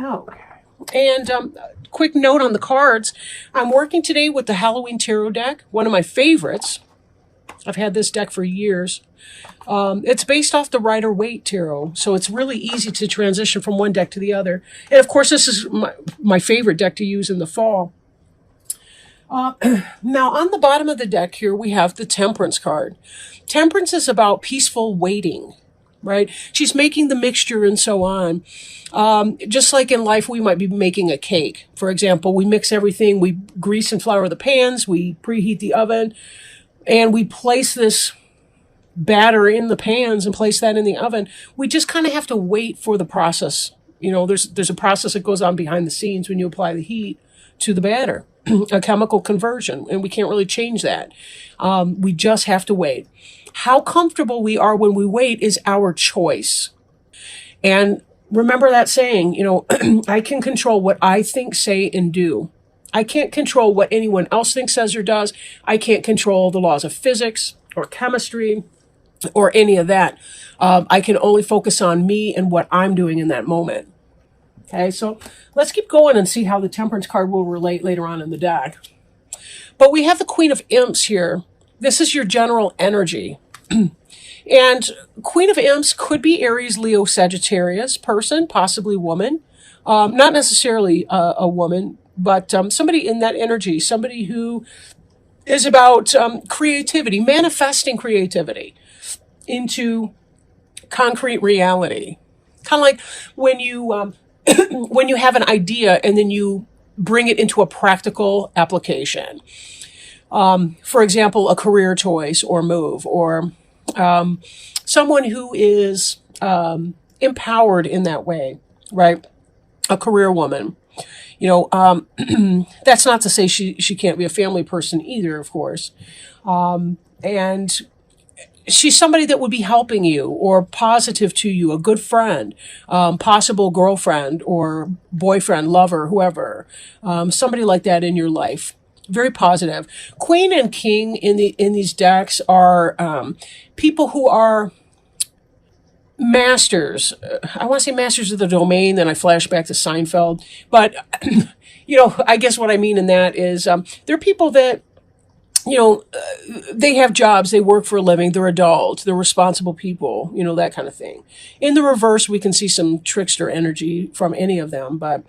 Okay. And quick note on the cards. I'm working today with the Halloween Tarot deck, one of my favorites. I've had this deck for years. It's based off the Rider-Waite Tarot, so it's really easy to transition from one deck to the other. And of course, this is my favorite deck to use in the fall. Now, on the bottom of the deck here, we have the Temperance card. Temperance is about peaceful waiting, right? She's making the mixture and so on. Just like in life, we might be making a cake. For example, we mix everything, we grease and flour the pans, we preheat the oven, and we place this batter in the pans and place that in the oven. We just kind of have to wait for the process. You know, there's a process that goes on behind the scenes when you apply the heat to the batter, a chemical conversion, and we can't really change that. We just have to wait. How comfortable we are when we wait is our choice. And remember that saying, you know, I can control what I think, say, and do. I can't control what anyone else thinks, says, or does. I can't control the laws of physics or chemistry or any of that. I can only focus on me and what I'm doing in that moment. Okay, so let's keep going and see how the Temperance card will relate later on in the deck. But we have the Queen of Imps here. This is your general energy. And Queen of Imps could be Aries, Leo, Sagittarius person, possibly woman. Not necessarily a woman, but somebody in that energy, somebody who is about creativity, manifesting creativity into concrete reality. Kind of like when you when you have an idea and then you bring it into a practical application. For example, a career choice or move, or someone who is empowered in that way, right? A career woman. You know, that's not to say she can't be a family person either, of course. And she's somebody that would be helping you or positive to you, a good friend, possible girlfriend or boyfriend, lover, whoever, somebody like that in your life. Very positive. Queen and King in these decks are people who are masters. I want to say masters of the domain, then I flash back to Seinfeld. But, you know, I guess what I mean in that is they're people that, you know, they have jobs, they work for a living, they're adults, they're responsible people, you know, that kind of thing. In the reverse, we can see some trickster energy from any of them, but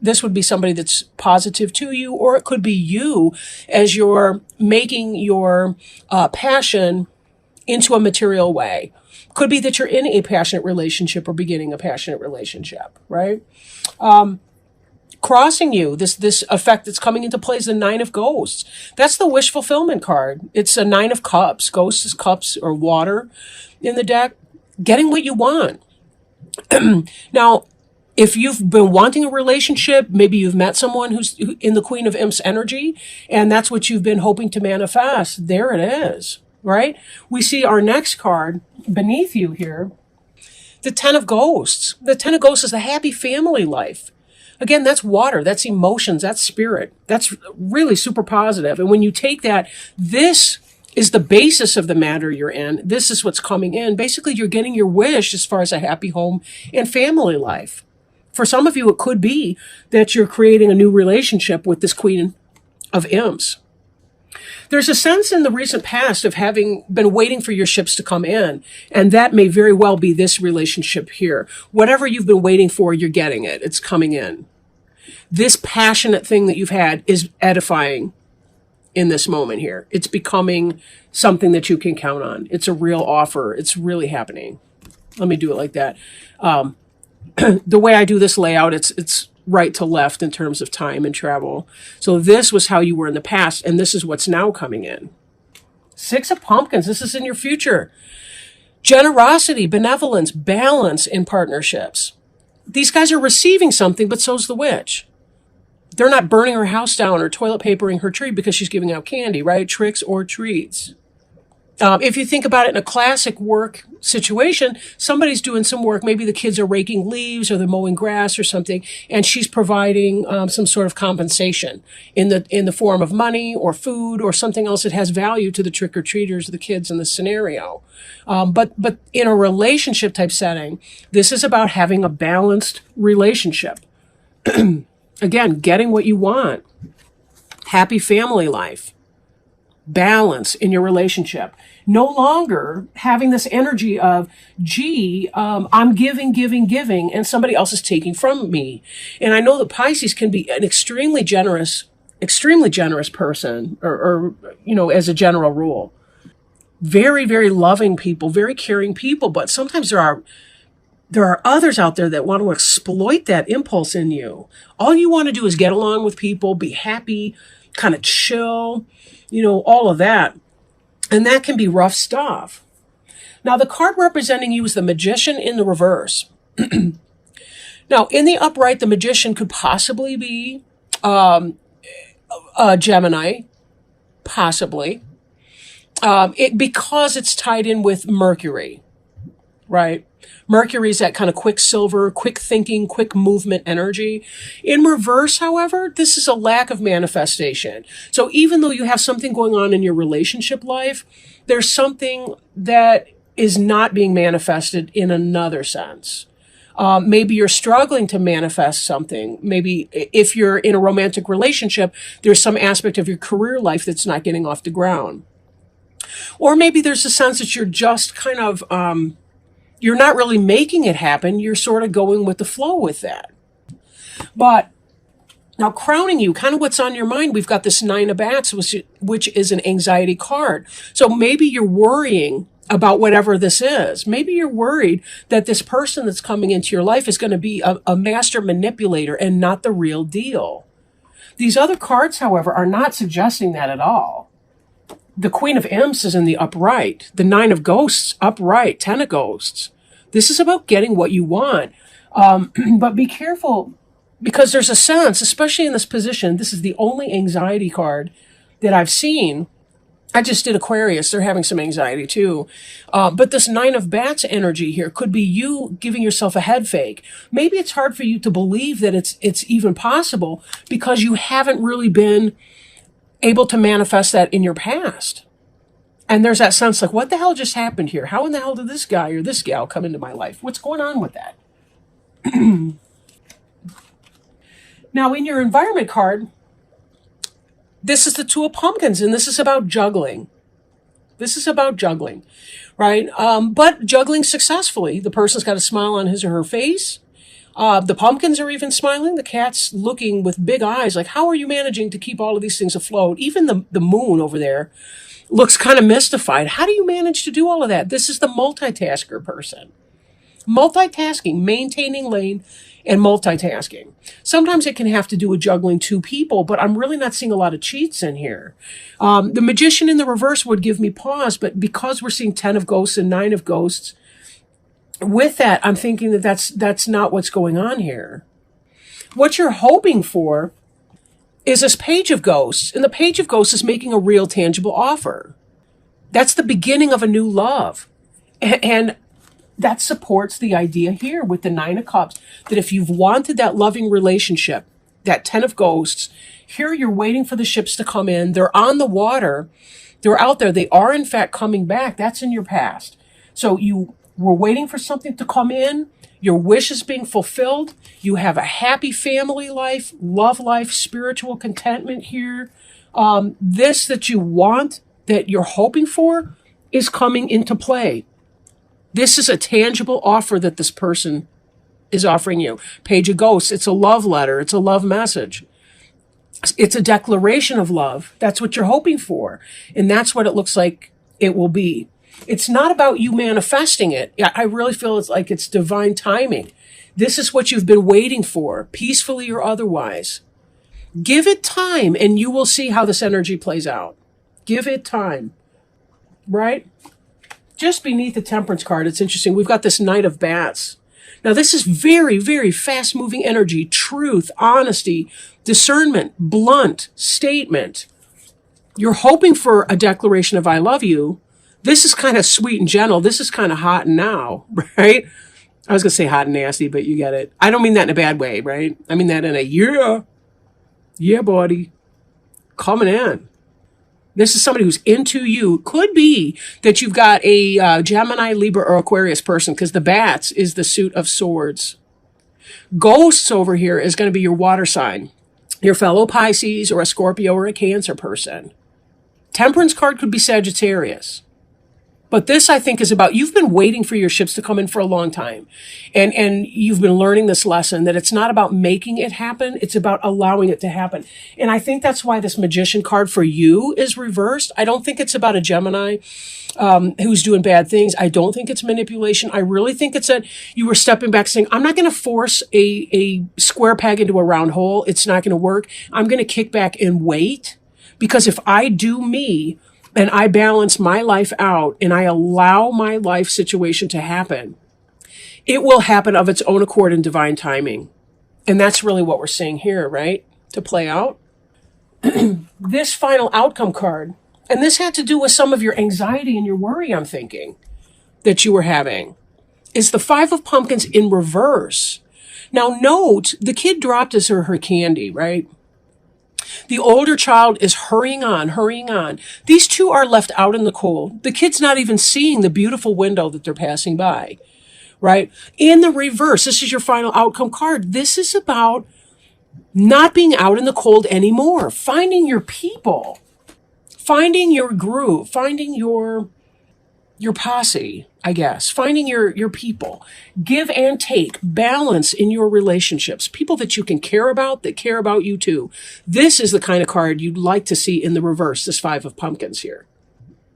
this would be somebody that's positive to you, or it could be you as you're making your passion into a material way. Could be that you're in a passionate relationship or beginning a passionate relationship, right? Crossing you, this effect that's coming into play is the Nine of Ghosts. That's the wish fulfillment card. It's a Nine of Cups. Ghosts is cups or water in the deck. Getting what you want. Now, if you've been wanting a relationship, maybe you've met someone who's in the Queen of Imps energy, and that's what you've been hoping to manifest. There it is, right? We see our next card beneath you here, the Ten of Ghosts. The Ten of Ghosts is a happy family life. Again, that's water, that's emotions, that's spirit. That's really super positive. And when you take that, this is the basis of the matter you're in. This is what's coming in. Basically, you're getting your wish as far as a happy home and family life. For some of you, it could be that you're creating a new relationship with this Queen of Imps. There's a sense in the recent past of having been waiting for your ships to come in, and that may very well be this relationship here. Whatever you've been waiting for, you're getting it. It's coming in. This passionate thing that you've had is edifying in this moment here. It's becoming something that you can count on. It's a real offer. It's really happening. Let me do it like that. The way I do this layout, it's right to left in terms of time and travel. So this was how you were in the past, and this is what's now coming in. Six of Pumpkins, this is in your future. Generosity, benevolence, balance in partnerships. These guys are receiving something, but so's the witch. They're not burning her house down or toilet papering her tree because she's giving out candy, right? Tricks or treats. If you think about it in a classic work situation, somebody's doing some work. Maybe the kids are raking leaves or they're mowing grass or something, and she's providing some sort of compensation in the form of money or food or something else that has value to the trick or treaters, the kids in the scenario. But in a relationship type setting, this is about having a balanced relationship. Again, getting what you want, happy family life, balance in your relationship. No longer having this energy of, gee, I'm giving, and somebody else is taking from me. And I know that Pisces can be an extremely generous person, or as a general rule. Very, very loving people, very caring people, but sometimes there are others out there that want to exploit that impulse in you. All you want to do is get along with people, be happy, kind of chill, all of that. And that can be rough stuff. Now, the card representing you is the Magician in the reverse. Now, in the upright, the Magician could possibly be a Gemini, possibly, because it's tied in with Mercury, right? Mercury is that kind of quicksilver, quick thinking, quick movement energy. In reverse, however, this is a lack of manifestation. So even though you have something going on in your relationship life, there's something that is not being manifested in another sense. Maybe you're struggling to manifest something. Maybe if you're in a romantic relationship, there's some aspect of your career life that's not getting off the ground. Or maybe there's a sense that you're just kind of, you're not really making it happen. You're sort of going with the flow with that. But now crowning you, kind of what's on your mind, we've got this Nine of Bats, which is an anxiety card. So maybe you're worrying about whatever this is. Maybe you're worried that this person that's coming into your life is going to be a master manipulator and not the real deal. These other cards, however, are not suggesting that at all. The Queen of Imps is in the upright. The Nine of Ghosts, upright. Ten of Ghosts. This is about getting what you want. But be careful, because there's a sense, especially in this position, this is the only anxiety card that I've seen. I just did Aquarius. They're having some anxiety too. But this Nine of Bats energy here could be you giving yourself a head fake. Maybe it's hard for you to believe that it's even possible because you haven't really been able to manifest that in your past. And there's that sense like, what the hell just happened here? How in the hell did this guy or this gal come into my life? What's going on with that? Now, in your environment card, this is the Two of Pumpkins, and this is about juggling. This is about juggling, right? But juggling successfully. The person's got a smile on his or her face. The pumpkins are even smiling. The cat's looking with big eyes like, how are you managing to keep all of these things afloat? Even the moon over there looks kind of mystified. How do you manage to do all of that? This is the multitasker person. Multitasking, maintaining lane, and multitasking. Sometimes it can have to do with juggling two people, but I'm really not seeing a lot of cheats in here. The Magician in the reverse would give me pause, but because we're seeing 10 of Ghosts and 9 of Ghosts, with that, I'm thinking that that's not what's going on here. What you're hoping for is this Page of Ghosts, and the Page of Ghosts is making a real tangible offer. That's the beginning of a new love. And that supports the idea here with the Nine of Cups, that if you've wanted that loving relationship, that 10 of Ghosts, here you're waiting for the ships to come in. They're on the water. They're out there. They are, in fact, coming back. That's in your past. So you were waiting for something to come in. Your wish is being fulfilled. You have a happy family life, love life, spiritual contentment here. This that you want, that you're hoping for, is coming into play. This is a tangible offer that this person is offering you. Page of Ghosts, it's a love letter. It's a love message. It's a declaration of love. That's what you're hoping for. And that's what it looks like it will be. It's not about you manifesting it. I really feel it's like it's divine timing. This is what you've been waiting for, peacefully or otherwise. Give it time and you will see how this energy plays out. Give it time, right? Just beneath the Temperance card, it's interesting. We've got this Knight of Bats. Now, this is very, very fast-moving energy, truth, honesty, discernment, blunt statement. You're hoping for a declaration of I love you, This is kind of sweet and gentle. This is kind of hot and now, right? I was going to say hot and nasty, but you get it. I don't mean that in a bad way, right? I mean that in a yeah, buddy, coming in. This is somebody who's into you. Could be that you've got a Gemini, Libra, or Aquarius person, because the bats is the suit of swords. Ghosts over here is going to be your water sign, your fellow Pisces or a Scorpio or a Cancer person. Temperance card could be Sagittarius. But this, I think, is about, you've been waiting for your ships to come in for a long time. And you've been learning this lesson that it's not about making it happen. It's about allowing it to happen. And I think that's why this Magician card for you is reversed. I don't think it's about a Gemini who's doing bad things. I don't think it's manipulation. I really think it's that you were stepping back saying, I'm not going to force a square peg into a round hole. It's not going to work. I'm going to kick back and wait. Because if I do me, and I balance my life out and I allow my life situation to happen, it will happen of its own accord in divine timing. And that's really what we're seeing here, right? To play out. This final outcome card, and this had to do with some of your anxiety and your worry, I'm thinking, that you were having, is the Five of Pumpkins in reverse. Now note, the kid dropped his or her candy, right? The older child is hurrying on, hurrying on. These two are left out in the cold. The kid's not even seeing the beautiful window that they're passing by, right? In the reverse, this is your final outcome card. This is about not being out in the cold anymore, finding your people, finding your groove, finding your posse, I guess, finding your people, give and take, balance in your relationships, people that you can care about, that care about you too. This is the kind of card you'd like to see in the reverse, this Five of Pumpkins here.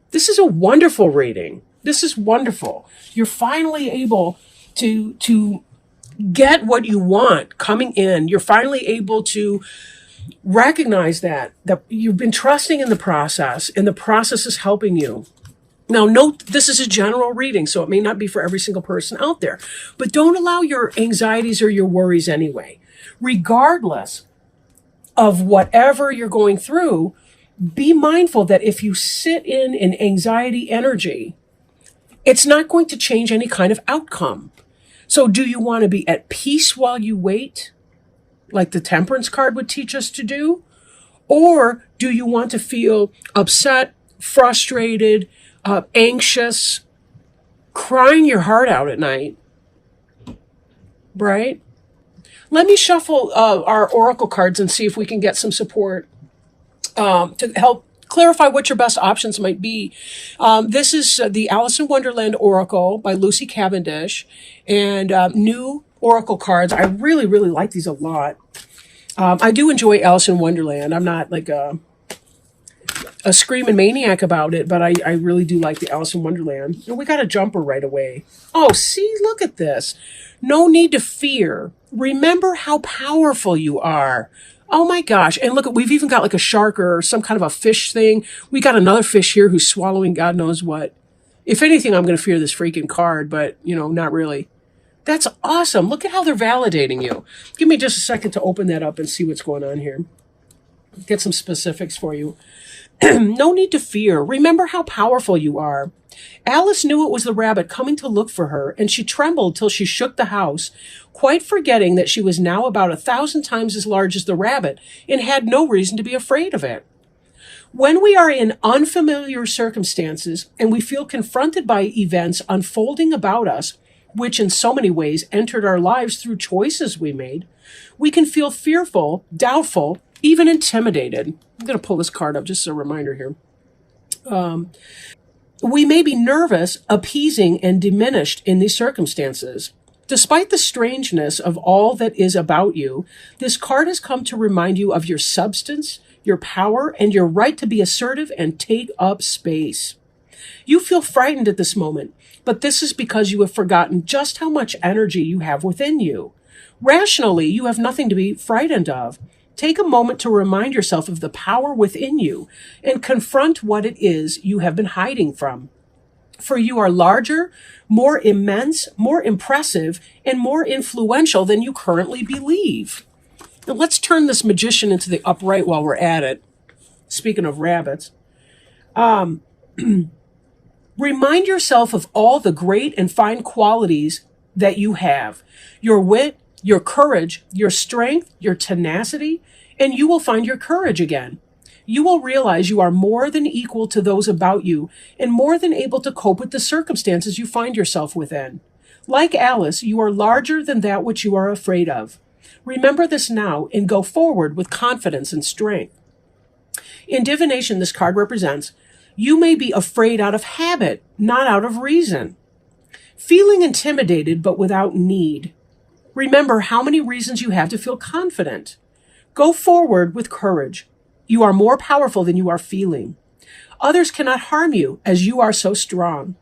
This is a wonderful reading. This is wonderful. You're finally able to get what you want coming in. You're finally able to recognize that you've been trusting in the process, and the process is helping you. Now, note, this is a general reading, so it may not be for every single person out there. But don't allow your anxieties or your worries anyway. Regardless of whatever you're going through, be mindful that if you sit in an anxiety energy, it's not going to change any kind of outcome. So do you want to be at peace while you wait, like the Temperance card would teach us to do? Or do you want to feel upset, frustrated, anxious, crying your heart out at night, right? Let me shuffle our oracle cards and see if we can get some support to help clarify what your best options might be. This is the Alice in Wonderland Oracle by Lucy Cavendish, and new oracle cards. I really, really like these a lot. I do enjoy Alice in Wonderland. I'm not like a screaming maniac about it, but I really do like the Alice in Wonderland. And we got a jumper right away. Oh, see, look at this. No need to fear. Remember how powerful you are. Oh my gosh. And look, we've even got like a shark or some kind of a fish thing. We got another fish here who's swallowing God knows what. If anything, I'm going to fear this freaking card, but not really. That's awesome. Look at how they're validating you. Give me just a second to open that up and see what's going on here. Get some specifics for you. No need to fear. Remember how powerful you are. Alice knew it was the rabbit coming to look for her, and she trembled till she shook the house, quite forgetting that she was now about 1,000 times as large as the rabbit and had no reason to be afraid of it. When we are in unfamiliar circumstances and we feel confronted by events unfolding about us, which in so many ways entered our lives through choices we made, we can feel fearful, doubtful, even intimidated. I'm going to pull this card up just as a reminder here. We may be nervous, appeasing, and diminished in these circumstances. Despite the strangeness of all that is about you, this card has come to remind you of your substance, your power, and your right to be assertive and take up space. You feel frightened at this moment, but this is because you have forgotten just how much energy you have within you. Rationally, you have nothing to be frightened of. Take a moment to remind yourself of the power within you and confront what it is you have been hiding from. For you are larger, more immense, more impressive, and more influential than you currently believe. Now let's turn this Magician into the upright while we're at it. Speaking of rabbits. Remind yourself of all the great and fine qualities that you have. Your wit, your courage, your strength, your tenacity, and you will find your courage again. You will realize you are more than equal to those about you and more than able to cope with the circumstances you find yourself within. Like Alice, you are larger than that which you are afraid of. Remember this now and go forward with confidence and strength. In divination, this card represents you may be afraid out of habit, not out of reason. Feeling intimidated but without need. Remember how many reasons you have to feel confident. Go forward with courage. You are more powerful than you are feeling. Others cannot harm you as you are so strong.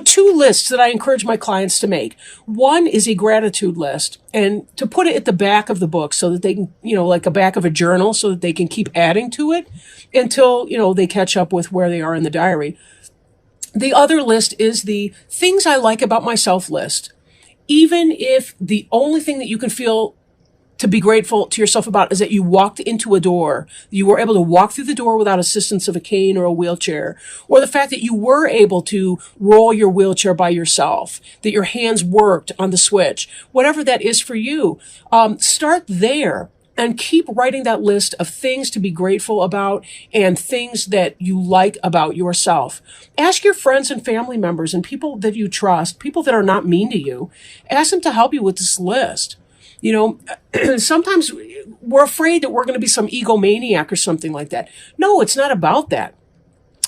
Two lists that I encourage my clients to make. One is a gratitude list, and to put it at the back of the book so that they can, like a back of a journal, so that they can keep adding to it until, they catch up with where they are in the diary. The other list is the things I like about myself list. Even if the only thing that you can feel to be grateful to yourself about is that you walked into a door, you were able to walk through the door without assistance of a cane or a wheelchair, or the fact that you were able to roll your wheelchair by yourself, that your hands worked on the switch, whatever that is for you, start there and keep writing that list of things to be grateful about and things that you like about yourself. Ask your friends and family members and people that you trust, people that are not mean to you, ask them to help you with this list. Sometimes we're afraid that we're going to be some egomaniac or something like that. No, it's not about that.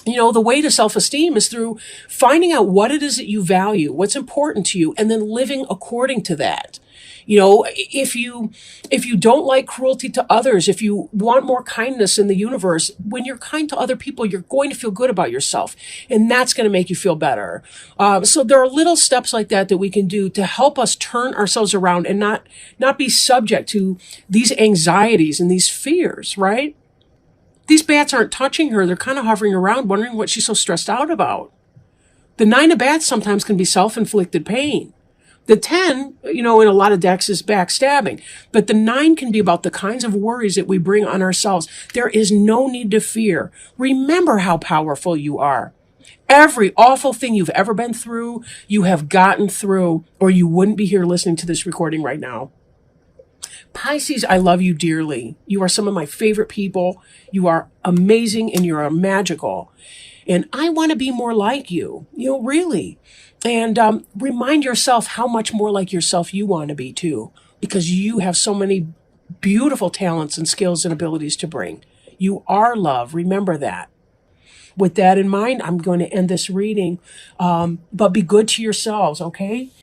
The way to self-esteem is through finding out what it is that you value, what's important to you, and then living according to that. If you don't like cruelty to others, if you want more kindness in the universe, when you're kind to other people, you're going to feel good about yourself, and that's going to make you feel better. So there are little steps like that we can do to help us turn ourselves around and not be subject to these anxieties and these fears, right? These bats aren't touching her. They're kind of hovering around, wondering what she's so stressed out about. The 9 of bats sometimes can be self-inflicted pain. The 10, in a lot of decks is backstabbing, but the 9 can be about the kinds of worries that we bring on ourselves. There is no need to fear. Remember how powerful you are. Every awful thing you've ever been through, you have gotten through, or you wouldn't be here listening to this recording right now. Pisces, I love you dearly. You are some of my favorite people. You are amazing and you are magical. And I want to be more like you, really. And remind yourself how much more like yourself you want to be too, because you have so many beautiful talents and skills and abilities to bring. You are love. Remember that. With that in mind, I'm going to end this reading, but be good to yourselves, okay?